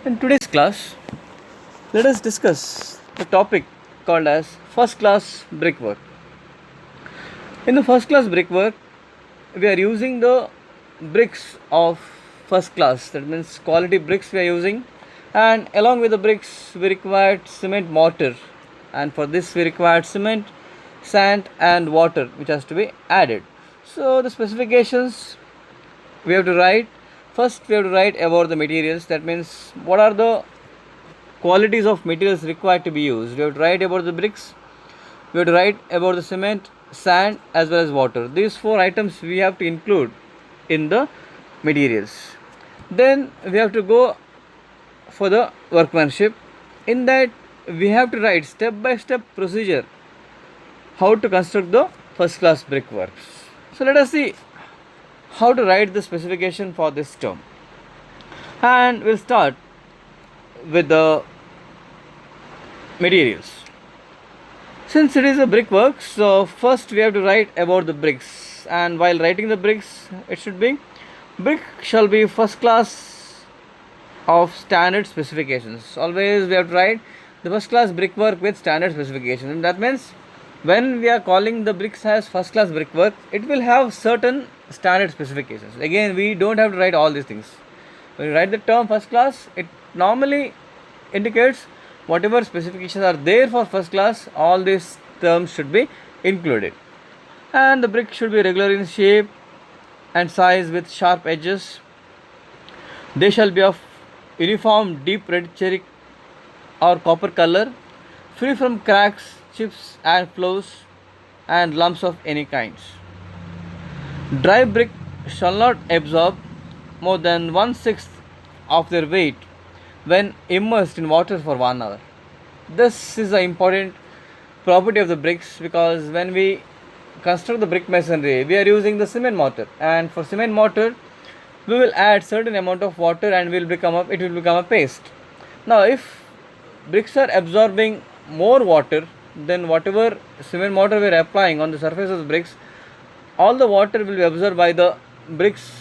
In today's class, let us discuss the topic called as first class brickwork. In the first class brickwork, we are using the bricks of first class, that means quality bricks we are using, and along with the bricks, we required cement mortar, and for this, we required cement, sand, and water, which has to be added. So, the specifications we have to write. First, we have to write about the materials, that means what are the qualities of materials required to be used. We have to write about the bricks, we have to write about the cement, sand, as well as water. These four items we have to include in the materials. Then we have to go for the workmanship. In that, we have to write step by step procedure how to construct the first class brickworks. So let us see how to write the specification for this term. And we'll start with the materials. Since it is a brickwork, so first we have to write about the bricks, and while writing the bricks, it should be brick shall be first class of standard specifications. Always we have to write the first class brickwork with standard specifications, and that means when we are calling the bricks as first class brickwork, it will have certain standard specifications. Again, we don't have to write all these things. When you write the term first class, it normally indicates whatever specifications are there for first class, all these terms should be included. And the brick should be regular in shape and size with sharp edges. They shall be of uniform deep red cherry or copper color, free from cracks, chips and flaws and lumps of any kinds. Dry brick shall not absorb more than 1/6 of their weight when immersed in water for 1 hour. This is the important property of the bricks, because when we construct the brick masonry, we are using the cement mortar, and for cement mortar, we will add certain amount of water and it will become a paste. Now, if bricks are absorbing more water than whatever cement mortar we are applying on the surface of the bricks, all the water will be absorbed by the bricks,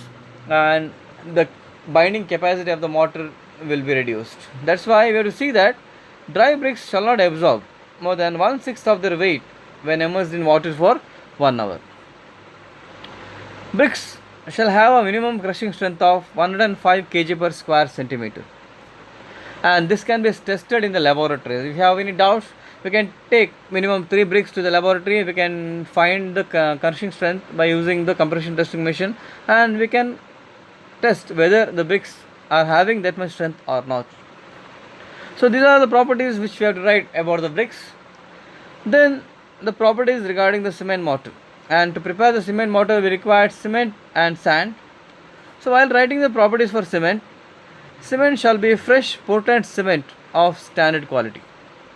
and the binding capacity of the mortar will be reduced. That's why we have to see that dry bricks shall not absorb more than 1/6 of their weight when immersed in water for 1 hour. Bricks shall have a minimum crushing strength of 105 kg per square centimeter, and this can be tested in the laboratory. If you have any doubts, we can take minimum 3 bricks to the laboratory. We can find the crushing strength by using the compression testing machine, and we can test whether the bricks are having that much strength or not. So these are the properties which we have to write about the bricks. Then the properties regarding the cement mortar, and to prepare the cement mortar we require cement and sand. So while writing the properties for cement, cement shall be fresh Portland cement of standard quality.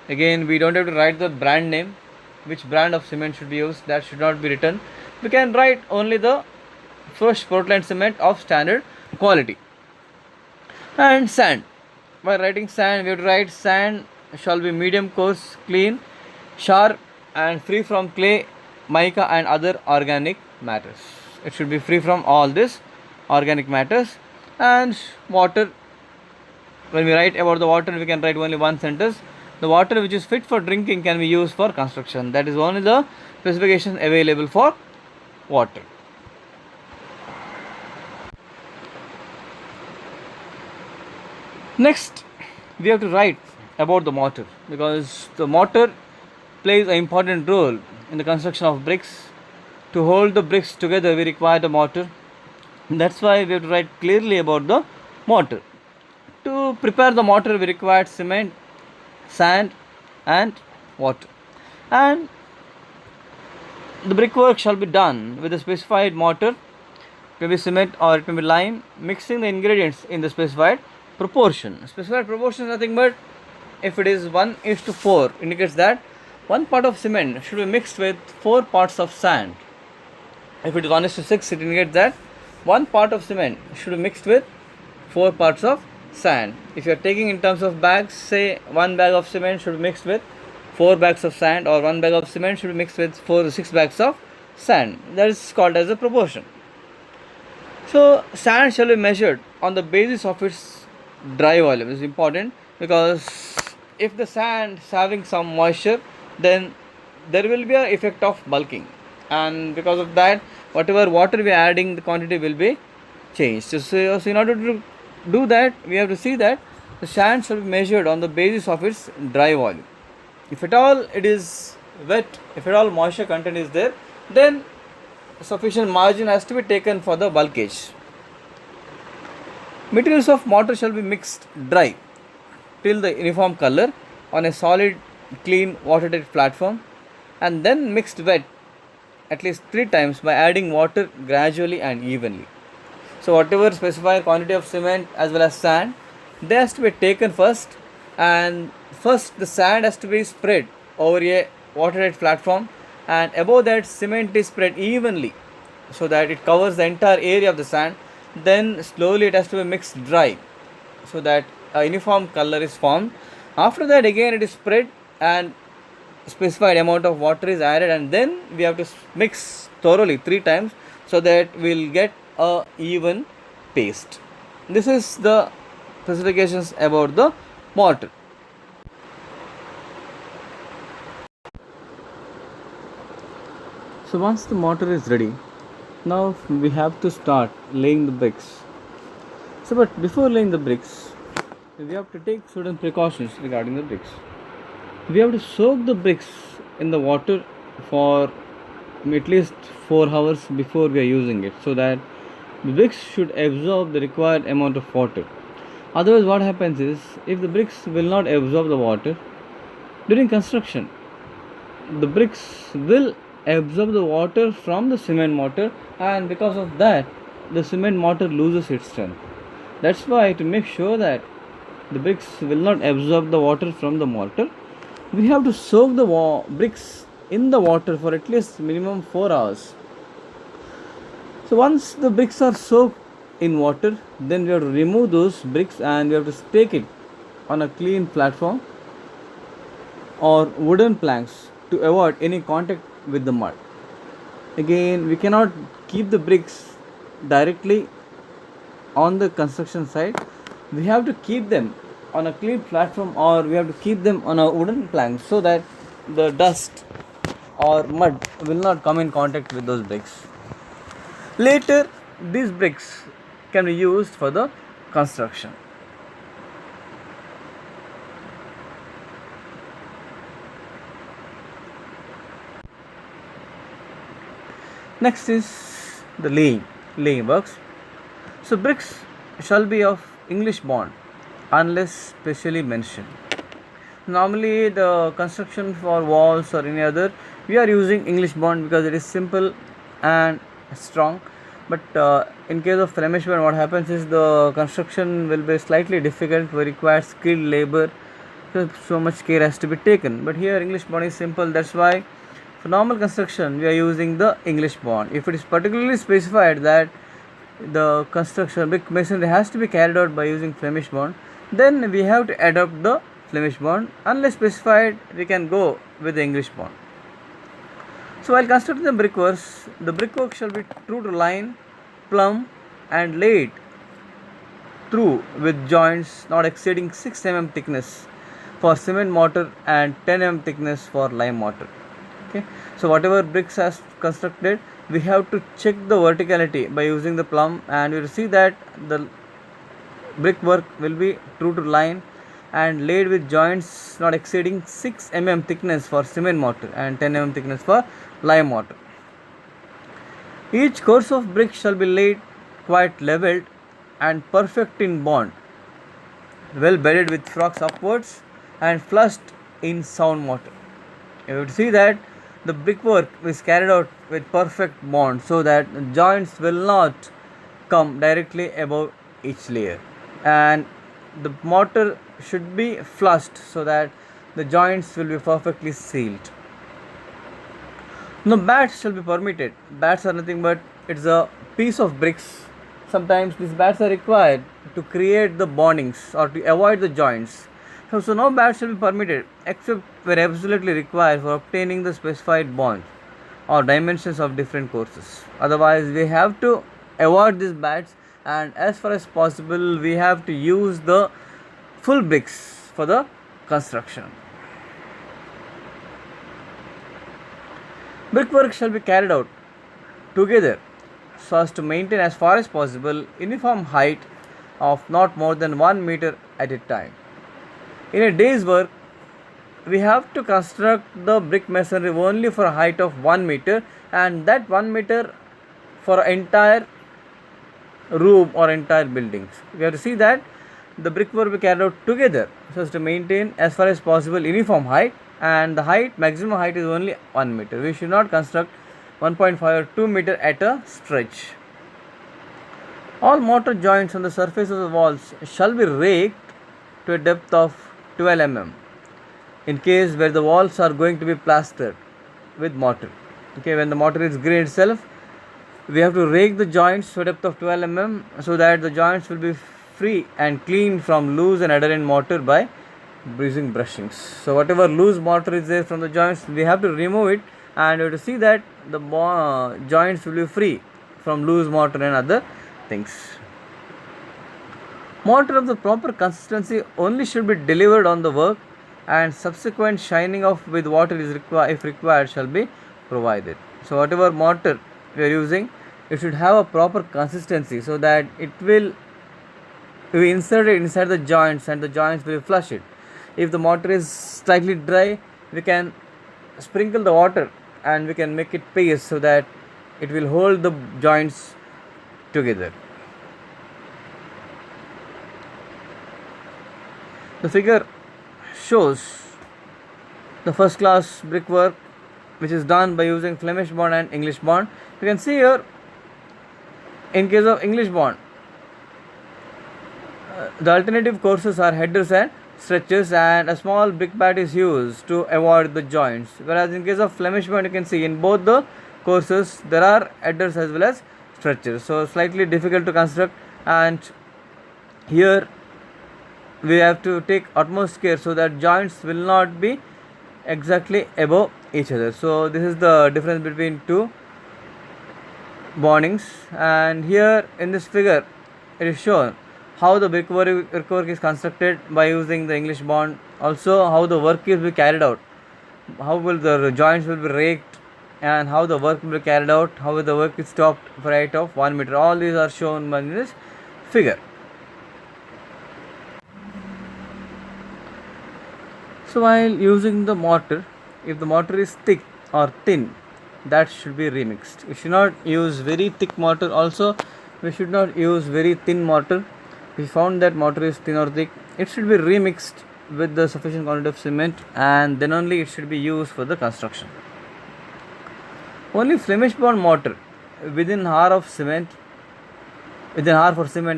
Again, we don't have to write the brand name, which brand of cement should be used, that should not be written. We can write only the fresh Portland cement of standard quality. And sand, by writing sand, we have to write sand shall be medium coarse, clean, sharp, and free from clay, mica, and other organic matters. It should be free from all this organic matters. And water, when we write about the water, we can write only one sentence: the water which is fit for drinking can be used for construction. That is only the specification available for water. Next, we have to write about the mortar, because the mortar plays an important role in the construction of bricks. To hold the bricks together, we require the mortar. That's why we have to write clearly about the mortar. To prepare the mortar, we require cement, sand, and water. And the brickwork shall be done with a specified mortar. It may be cement or it may be lime, mixing the ingredients in the specified proportion. Specified proportion is nothing but, if it is 1:4, indicates that 1 part of cement should be mixed with 4 parts of sand. If it is 1:6, it indicates that 1 part of cement should be mixed with 4 parts of sand. If you are taking in terms of bags, say 1 bag of cement should be mixed with 4 bags of sand, or 1 bag of cement should be mixed with 4 to 6 bags of sand. That is called as a proportion. So sand shall be measured on the basis of its dry volume is important, because if the sand is having some moisture, then there will be a effect of bulking, and because of that, whatever water we are adding, the quantity will be changed. So in order to do that, we have to see that the sand should be measured on the basis of its dry volume. If at all it is wet, if at all moisture content is there, then sufficient margin has to be taken for the bulkage. Materials of mortar shall be mixed dry till the uniform color on a solid, clean, watertight platform, and then mixed wet at least 3 times by adding water gradually and evenly. So whatever specified quantity of cement as well as sand, they has to be taken first, and first the sand has to be spread over a watertight platform, and above that cement is spread evenly so that it covers the entire area of the sand. Then slowly it has to be mixed dry so that a uniform color is formed. After that again it is spread and specified amount of water is added, and then we have to mix thoroughly 3 times so that we will get a even paste. This is the specifications about the mortar. So once the mortar is ready, now we have to start laying the bricks. So but before laying the bricks, we have to take certain precautions regarding the bricks. We have to soak the bricks in the water for at least 4 hours before we are using it, so that the bricks should absorb the required amount of water. Otherwise what happens is, if the bricks will not absorb the water during construction, the bricks will absorb the water from the cement mortar, and because of that the cement mortar loses its strength. That's why, to make sure that the bricks will not absorb the water from the mortar, we have to soak the bricks in the water for at least minimum 4 hours. So once the bricks are soaked in water, then we have to remove those bricks and we have to stake it on a clean platform or wooden planks to avoid any contact with the mud. Again, we cannot keep the bricks directly on the construction site. We have to keep them on a clean platform, or we have to keep them on a wooden plank so that the dust or mud will not come in contact with those bricks. Later, these bricks can be used for the construction. Next is the laying works. So bricks shall be of English bond unless specially mentioned. Normally the construction for walls or any other, we are using English bond because it is simple and strong. But in case of Flemish bond, what happens is the construction will be slightly difficult, will require skilled labor, so much care has to be taken. But here English bond is simple, that's why for normal construction we are using the English bond. If it is particularly specified that the construction brick masonry has to be carried out by using Flemish bond, then we have to adopt the Flemish bond. Unless specified, we can go with the English bond. So while constructing the brickworks, the brickwork shall be true to line, plumb and laid through with joints not exceeding 6 mm thickness for cement mortar and 10 mm thickness for lime mortar. Okay, so whatever bricks as constructed, we have to check the verticality by using the plumb, and we will see that the brickwork will be true to line and laid with joints not exceeding 6 mm thickness for cement mortar and 10 mm thickness for lime mortar. Each course of brick shall be laid quite levelled and perfect in bond, well bedded with frocks upwards and flushed in sound mortar. You will see that the brickwork is carried out with perfect bond so that the joints will not come directly above each layer, and the mortar should be flushed so that the joints will be perfectly sealed. No bats shall be permitted. Bats are nothing but it's a piece of bricks. Sometimes these bats are required to create the bondings or to avoid the joints. So no bats shall be permitted except where absolutely required for obtaining the specified bond or dimensions of different courses. Otherwise, we have to avoid these bats and as far as possible we have to use the full bricks for the construction. Brickwork shall be carried out together so as to maintain as far as possible uniform height of not more than 1 meter at a time. In a day's work, we have to construct the brick masonry only for a height of 1 meter, and that 1 meter for entire room or entire buildings. We have to see that the brickwork will be carried out together so as to maintain as far as possible uniform height, and the height, maximum height is only 1 meter. We should not construct 1.5 or 2 meter at a stretch. All mortar joints on the surface of the walls shall be raked to a depth of 12 mm in case where the walls are going to be plastered with mortar. Okay, when the mortar is green itself, we have to rake the joints to a depth of 12 mm so that the joints will be free and clean from loose and adherent mortar by using brushings. So whatever loose mortar is there from the joints, we have to remove it, and we have to see that the joints will be free from loose mortar and other things. Mortar of the proper consistency only should be delivered on the work, and subsequent shining of with water is if required shall be provided. So whatever mortar we are using, it should have a proper consistency so that it will be inserted inside the joints and the joints will flush it. If the mortar is slightly dry, we can sprinkle the water and we can make it paste so that it will hold the joints together. The figure shows the first class brickwork which is done by using Flemish bond and English bond. You can see here, in case of English bond, the alternative courses are headers and stretchers, and a small brick bat is used to avoid the joints. Whereas in case of Flemish bond, you can see in both the courses there are headers as well as stretchers. So slightly difficult to construct, and here we have to take utmost care so that joints will not be exactly above each other. So this is the difference between two bondings, and here in this figure it is shown how the brickwork is constructed by using the English bond, also how the work is be carried out, how will the joints will be raked, and how the work will be carried out, how the work is stopped for a height of 1 meter. All these are shown in this figure. So while using the mortar, if the mortar is thick or thin, that should be remixed. We should not use very thick mortar, also we should not use very thin mortar. If we found that mortar is thin or thick, it should be remixed with the sufficient quantity of cement, and then only it should be used for the construction. Only Flemish bond mortar within an hour for cement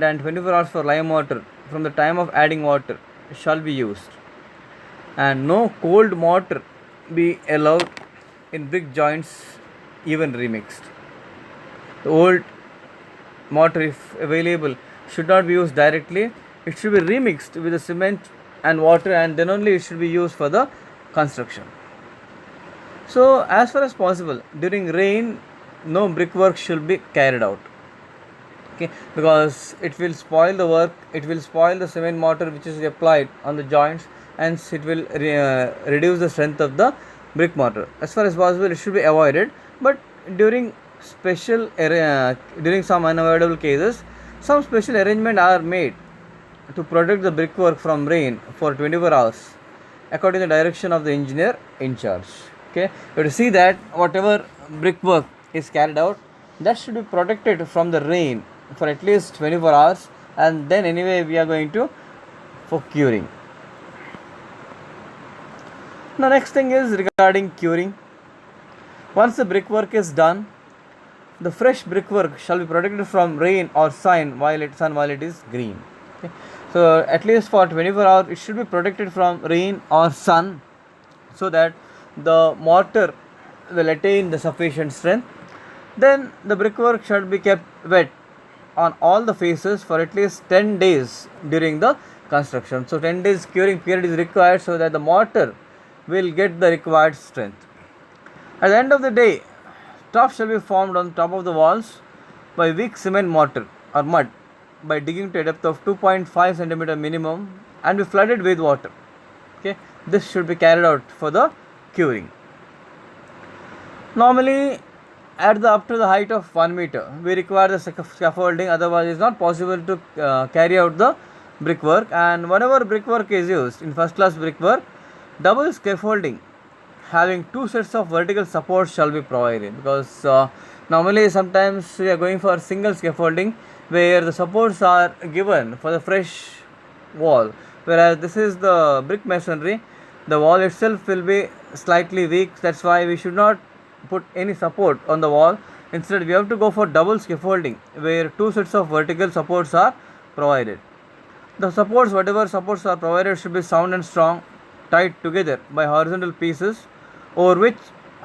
and 24 hours for lime mortar from the time of adding water shall be used, and no cold mortar be allowed in brick joints even remixed. The old mortar, if available, should not be used directly. It should be remixed with the cement and water, and then only it should be used for the construction. So as far as possible, during rain no brickwork should be carried out, okay, because it will spoil the work, it will spoil the cement mortar which is applied on the joints, and it will reduce the strength of the brick mortar. As far as possible, it should be avoided, but during some unavoidable cases, some special arrangement are made to protect the brickwork from rain for 24 hours according to the direction of the engineer in charge. Okay, you have to see that whatever brickwork is carried out, that should be protected from the rain for at least 24 hours, and then anyway we are going to for curing. Now next thing is regarding curing. Once the brickwork is done, the fresh brickwork shall be protected from rain or sun while it is green. Okay. So at least for 24 hours it should be protected from rain or sun so that the mortar will attain the sufficient strength. Then the brickwork should be kept wet on all the faces for at least 10 days during the construction. So 10 days curing period is required so that the mortar will get the required strength. At the end of the day, top shall be formed on top of the walls by weak cement mortar or mud by digging to a depth of 2.5 centimeter minimum and be flooded with water. Okay, this should be carried out for the curing. Normally, at the up to the height of 1 meter, we require the scaffolding. Otherwise, it's not possible to carry out the brickwork. And whenever brickwork is used in first class brickwork, double scaffolding having two sets of vertical supports shall be provided, because normally sometimes we are going for single scaffolding where the supports are given for the fresh wall, whereas this is the brick masonry, the wall itself will be slightly weak. That's why we should not put any support on the wall. Instead, we have to go for double scaffolding where two sets of vertical supports are provided. The supports, whatever supports are provided, should be sound and strong, tied together by horizontal pieces over which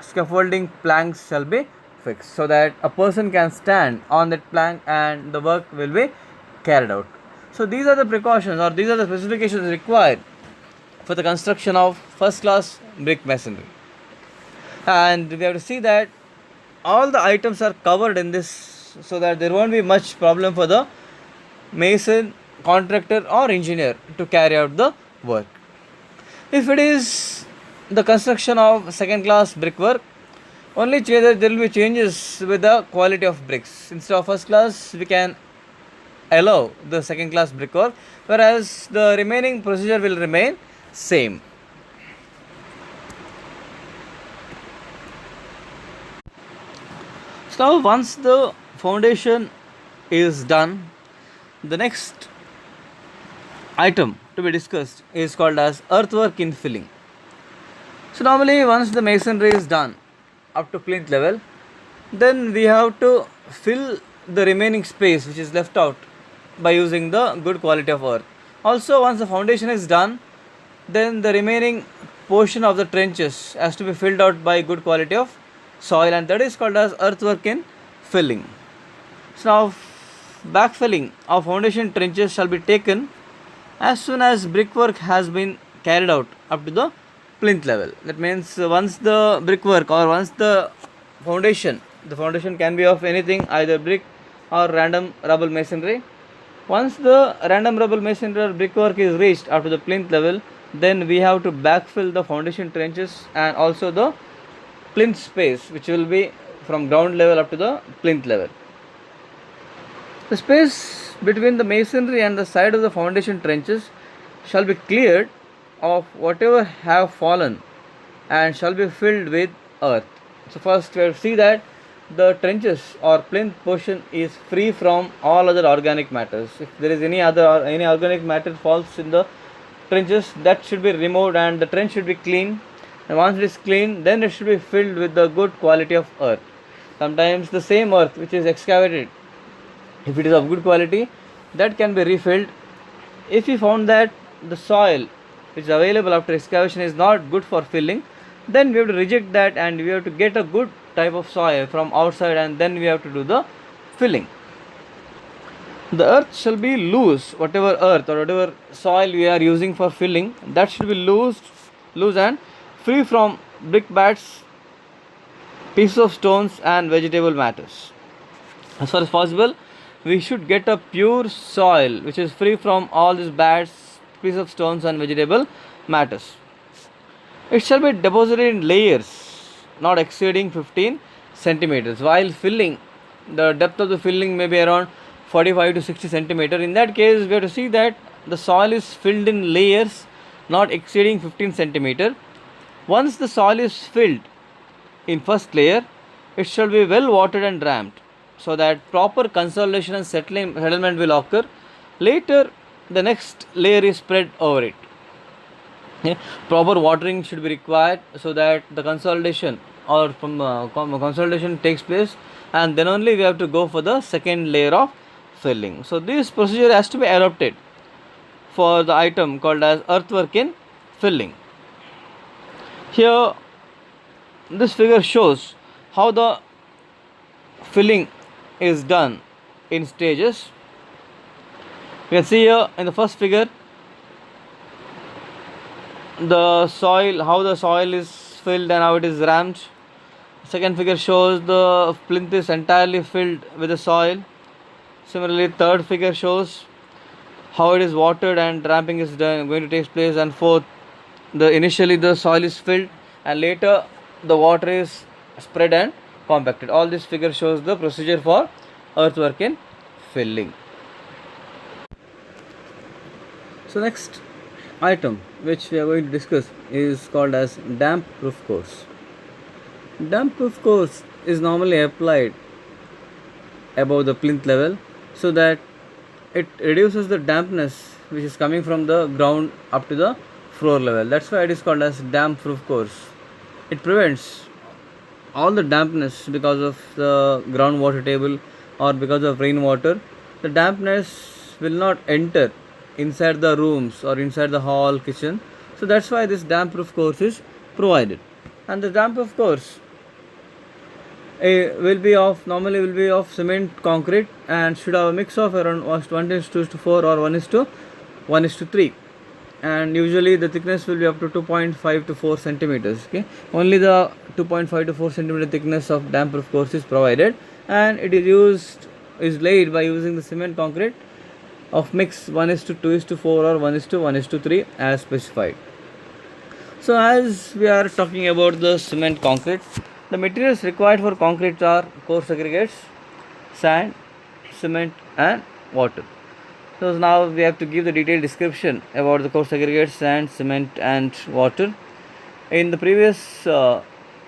scaffolding planks shall be fixed, so that a person can stand on that plank and the work will be carried out. So these are the precautions, or these are the specifications required for the construction of first class brick masonry. And we have to see that all the items are covered in this, so that there won't be much problem for the mason, contractor or engineer to carry out the work. If it is the construction of second class brickwork, only there will be changes with the quality of bricks. Instead of first class, we can allow the second class brickwork, whereas the remaining procedure will remain same. So once the foundation is done, the next item to be discussed is called as earthwork infilling. So normally once the masonry is done up to plinth level, then we have to fill the remaining space which is left out by using the good quality of earth. Also, once the foundation is done, then the remaining portion of the trenches has to be filled out by good quality of soil, and that is called as earthwork infilling. So now backfilling of foundation trenches shall be taken as soon as brickwork has been carried out up to the plinth level. That means once the brickwork or once the foundation can be of anything, either brick or random rubble masonry. Once the random rubble masonry or brickwork is reached up to the plinth level, then we have to backfill the foundation trenches and also the plinth space, which will be from ground level up to the plinth level. The space between the masonry and the side of the foundation trenches shall be cleared of whatever have fallen and shall be filled with earth. So first we have to see that the trenches or plinth portion is free from all other organic matters. If there is any organic matter falls in the trenches, that should be removed and the trench should be clean. And once it is clean, then it should be filled with the good quality of earth. Sometimes the same earth which is excavated, if it is of good quality, that can be refilled. If we found that the soil which is available after excavation is not good for filling, then we have to reject that and we have to get a good type of soil from outside, and then we have to do the filling. The earth shall be loose, whatever earth or whatever soil we are using for filling, that should be loose and free from brickbats, pieces of stones and vegetable matters. As far as possible, we should get a pure soil which is free from all these bats, pieces of stones and vegetable matters. It shall be deposited in layers not exceeding 15 centimeters. While filling, the depth of the filling may be around 45 to 60 centimeters. In that case, we have to see that the soil is filled in layers not exceeding 15 centimeters. Once the soil is filled in first layer, it shall be well watered and damped, so that proper consolidation and settlement will occur. Later, the next layer is spread over it. Proper watering should be required so that the consolidation or consolidation takes place, and then only we have to go for the second layer of filling. So this procedure has to be adopted for the item called as earthwork infilling. Here this figure shows how the filling is done in stages. You can see here in the first figure the soil, how the soil is filled and how it is ramped. Second figure shows the plinth is entirely filled with the soil. Similarly, third figure shows how it is watered and damping is going to take place, and fourth, the initially the soil is filled and later the water is spread and compacted. All this figure shows the procedure for earthwork in filling. So next item which we are going to discuss is called as damp proof course. Damp proof course is normally applied above the plinth level so that it reduces the dampness which is coming from the ground up to the floor level. That's why it is called as damp proof course. It prevents all the dampness because of the groundwater table or because of rainwater. The dampness will not enter inside the rooms or inside the hall, kitchen. So that's why this damp proof course is provided. And the damp proof course normally will be of cement concrete and should have a mix of around 1:4 or 1:3, and usually the thickness will be up to 2.5 to 4 centimeters. Okay, only the 2.5 to 4 centimeter thickness of damp proof course is provided, and it is laid by using the cement concrete of mix 1:2:4 or 1:1:3 as specified. So as we are talking about the cement concrete, the materials required for concrete are coarse aggregates, sand, cement and water. So now we have to give the detailed description about the coarse aggregates, sand, cement and water. In the previous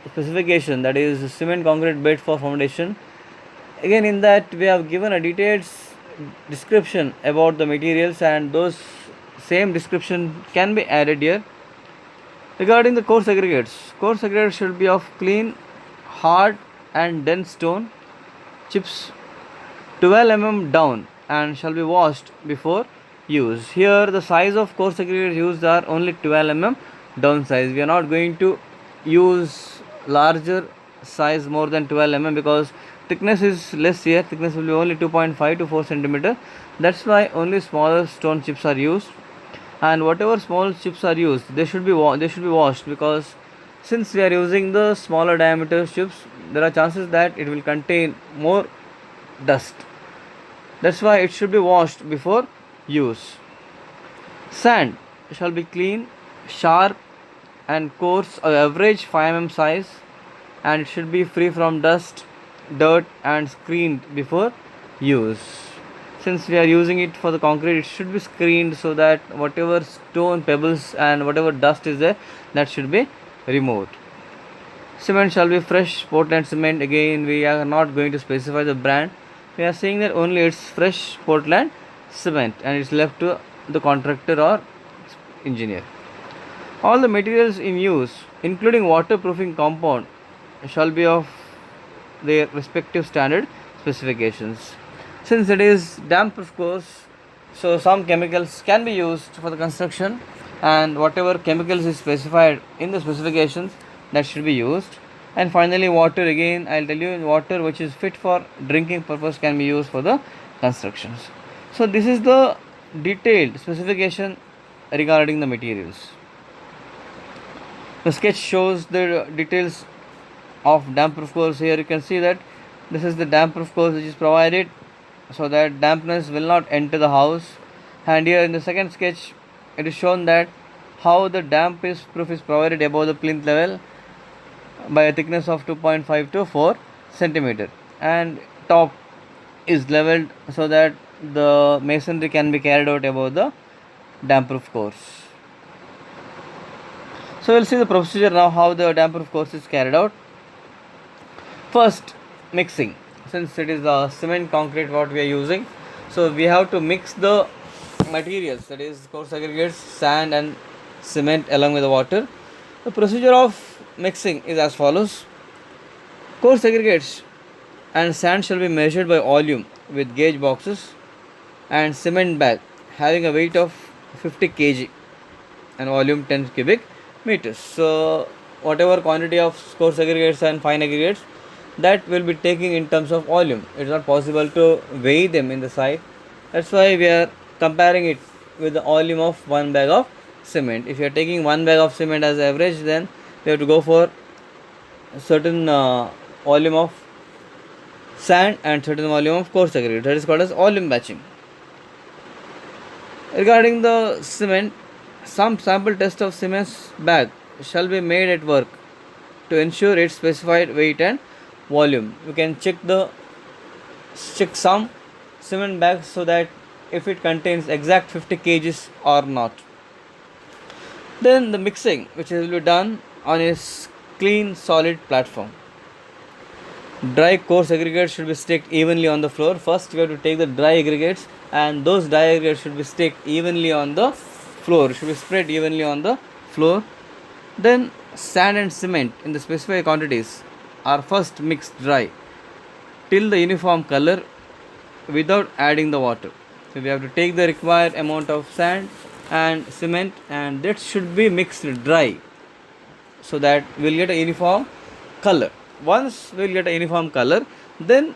specification, that is cement concrete bed for foundation, again in that we have given a detailed description about the materials, and those same description can be added here. Regarding the coarse aggregates should be of clean, hard and dense stone chips 12 mm down and shall be washed before use. Here the size of coarse aggregates used are only 12 mm down size. We are not going to use larger size more than 12 mm because thickness is less here. Thickness will be only 2.5 to 4 centimeter. That's why only smaller stone chips are used, and whatever small chips are used, they should be washed, because since we are using the smaller diameter chips, there are chances that it will contain more dust. That's why it should be washed before use. Sand shall be clean, sharp and coarse of average 5 mm size, and it should be free from dust, dirt and screened before use. Since we are using it for the concrete, it should be screened so that whatever stone, pebbles and whatever dust is there, that should be removed. Cement shall be fresh Portland cement. Again, we are not going to specify the brand. We are saying that only it's fresh Portland cement and it's left to the contractor or engineer. All the materials in use, including waterproofing compound, shall be of their respective standard specifications. Since it is damp proof course, so some chemicals can be used for the construction, and whatever chemicals is specified in the specifications, that should be used. And finally water, again I'll tell you, water which is fit for drinking purpose can be used for the constructions. So this is the detailed specification regarding the materials. The sketch shows the details of damp proof course. Here you can see that this is the damp proof course which is provided so that dampness will not enter the house, and here in the second sketch it is shown that how the damp proof is provided above the plinth level by a thickness of 2.5 to 4 centimeter, and top is leveled so that the masonry can be carried out above the damp proof course. So we'll see the procedure now, how the damp proof course is carried out. First, mixing. Since it is the cement concrete what we are using, so we have to mix the materials, that is coarse aggregates, sand and cement along with the water. The procedure of mixing is as follows. Coarse aggregates and sand shall be measured by volume with gauge boxes, and cement bag having a weight of 50 kg and volume 10 cubic meters. So whatever quantity of coarse aggregates and fine aggregates, that will be taking in terms of volume. It is not possible to weigh them in the site. That's why we are comparing it with the volume of one bag of cement. If you are taking one bag of cement as average, then we have to go for a certain volume of sand and certain volume of coarse aggregate. That is called as volume batching. Regarding the cement, some sample test of cement bag shall be made at work to ensure its specified weight and volume. You can check some cement bags so that if it contains exact 50 kgs or not. Then the mixing, which will be done on a clean solid platform. Dry coarse aggregates should be staked evenly on the floor. First, we have to take the dry aggregates, and those dry aggregates should be staked evenly on the floor, should be spread evenly on the floor. Then, sand and cement in the specified quantities are first mixed dry till the uniform color without adding the water. So, we have to take the required amount of sand and cement, and that should be mixed dry so that we will get a uniform color. Once we will get a uniform color, then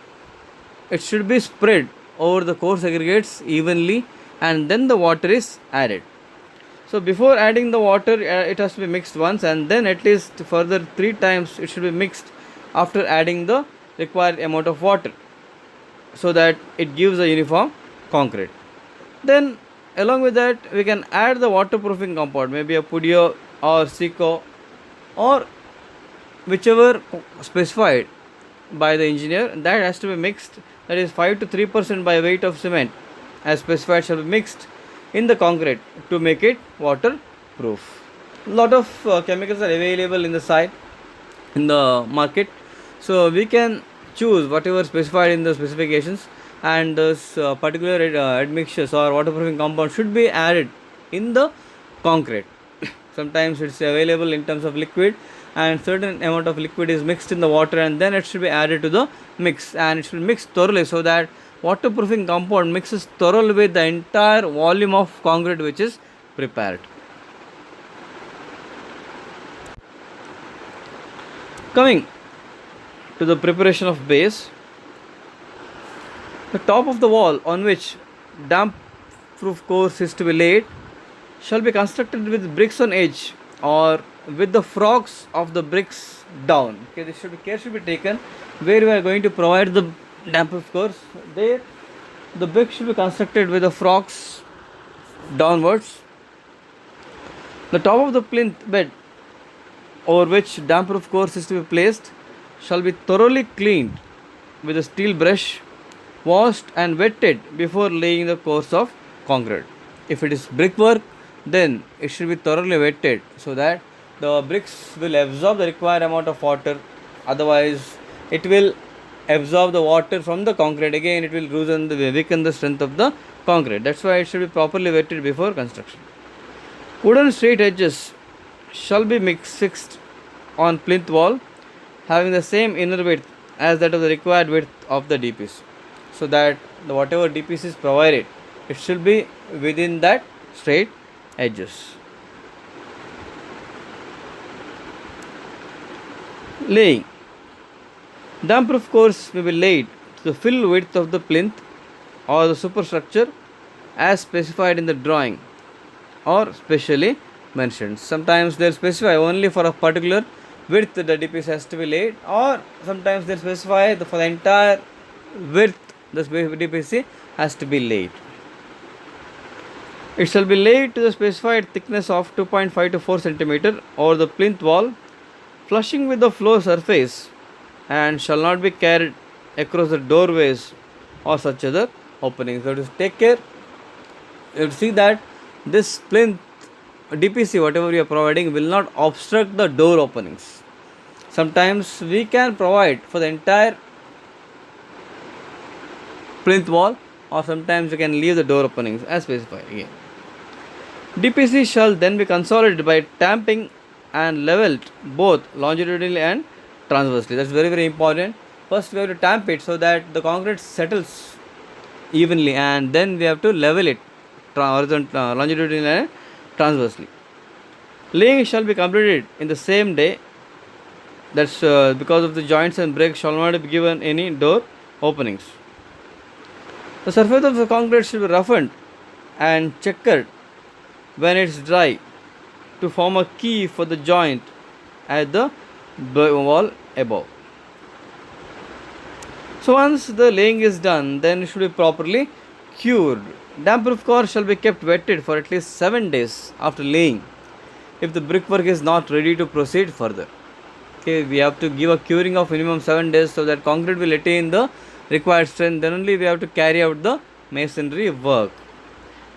it should be spread over the coarse aggregates evenly, and then the water is added. So before adding the water, it has to be mixed once, and then at least further 3 times it should be mixed after adding the required amount of water, so that it gives a uniform concrete. Then along with that, we can add the waterproofing compound, maybe a Pudio or Seco or whichever specified by the engineer. That has to be mixed, that is 5 to 3% by weight of cement as specified shall be mixed in the concrete to make it waterproof. Lot of chemicals are available in the site, in the market, so we can choose whatever specified in the specifications, and this particular admixtures or waterproofing compound should be added in the concrete. Sometimes it's available in terms of liquid, and certain amount of liquid is mixed in the water, and then it should be added to the mix, and it should be mixed thoroughly so that waterproofing compound mixes thoroughly with the entire volume of concrete which is prepared. Coming to the preparation of base, the top of the wall on which damp proof course is to be laid shall be constructed with bricks on edge or with the frogs of the bricks down. Okay, this should be care should be taken where we are going to provide the damp proof course. There, the brick should be constructed with the frogs downwards. The top of the plinth bed over which damp proof course is to be placed shall be thoroughly cleaned with a steel brush, washed and wetted before laying the course of concrete. If it is brickwork, then it should be thoroughly wetted so that the bricks will absorb the required amount of water. Otherwise, it will absorb the water from the concrete. Again, it will weaken the strength of the concrete. That's why it should be properly wetted before construction. Wooden straight edges shall be fixed on plinth wall, having the same inner width as that of the required width of the DPC, so that whatever DPC is provided, it should be within that straight edges. Laying. Damp proof course may be laid to the full width of the plinth or the superstructure as specified in the drawing or specially mentioned. Sometimes they specify only for a particular width the DPC has to be laid, or sometimes they specify for the entire width the DPC has to be laid. It shall be laid to the specified thickness of 2.5 to 4 cm over the plinth wall, flushing with the floor surface, and shall not be carried across the doorways or such other openings. So to take care, you have to see that this plinth DPC, whatever we are providing, will not obstruct the door openings. Sometimes we can provide for the entire plinth wall, or sometimes we can leave the door openings as specified again. DPC shall then be consolidated by tamping and leveled both longitudinally and transversely. That's very, very important. First we have to tamp it so that the concrete settles evenly, and then we have to level it longitudinally and transversely. Laying shall be completed in the same day. That's because of the joints and breaks shall not be given any door openings. The surface of the concrete should be roughened and checkered when it's dry to form a key for the joint at the wall above. So once the laying is done, then it should be properly cured. Damp-proof core shall be kept wetted for at least 7 days after laying if the brickwork is not ready to proceed further. Okay, we have to give a curing of minimum 7 days so that concrete will attain the required strength. Then only we have to carry out the masonry work.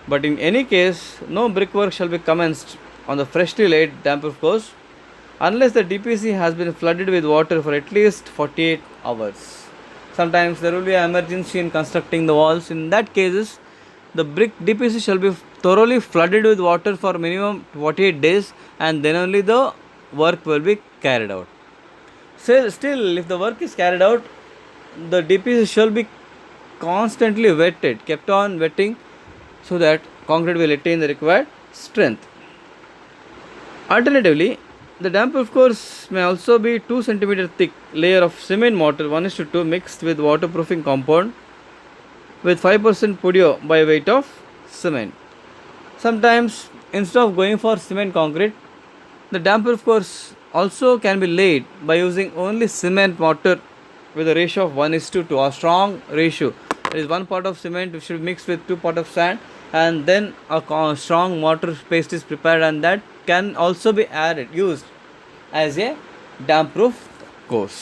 But in any case, no brickwork shall be commenced on the freshly laid damp-proof course unless the DPC has been flooded with water for at least 48 hours. Sometimes there will be an emergency in constructing the walls. In that cases, the brick DPC shall be thoroughly flooded with water for minimum 48 days, and then only the work will be carried out. Still, if the work is carried out, the DPC shall be constantly wetted, kept on wetting, so that concrete will attain the required strength. Alternatively, the damp-proof course may also be 2 cm thick layer of cement mortar 1:2 mixed with waterproofing compound with 5% podio by weight of cement. Sometimes instead of going for cement concrete, the damp-proof course also can be laid by using only cement mortar with a ratio of 1:2, a strong ratio. There is 1 part of cement which should be mixed with 2 part of sand, and then a strong mortar paste is prepared, and that can also be used as a damp proof course.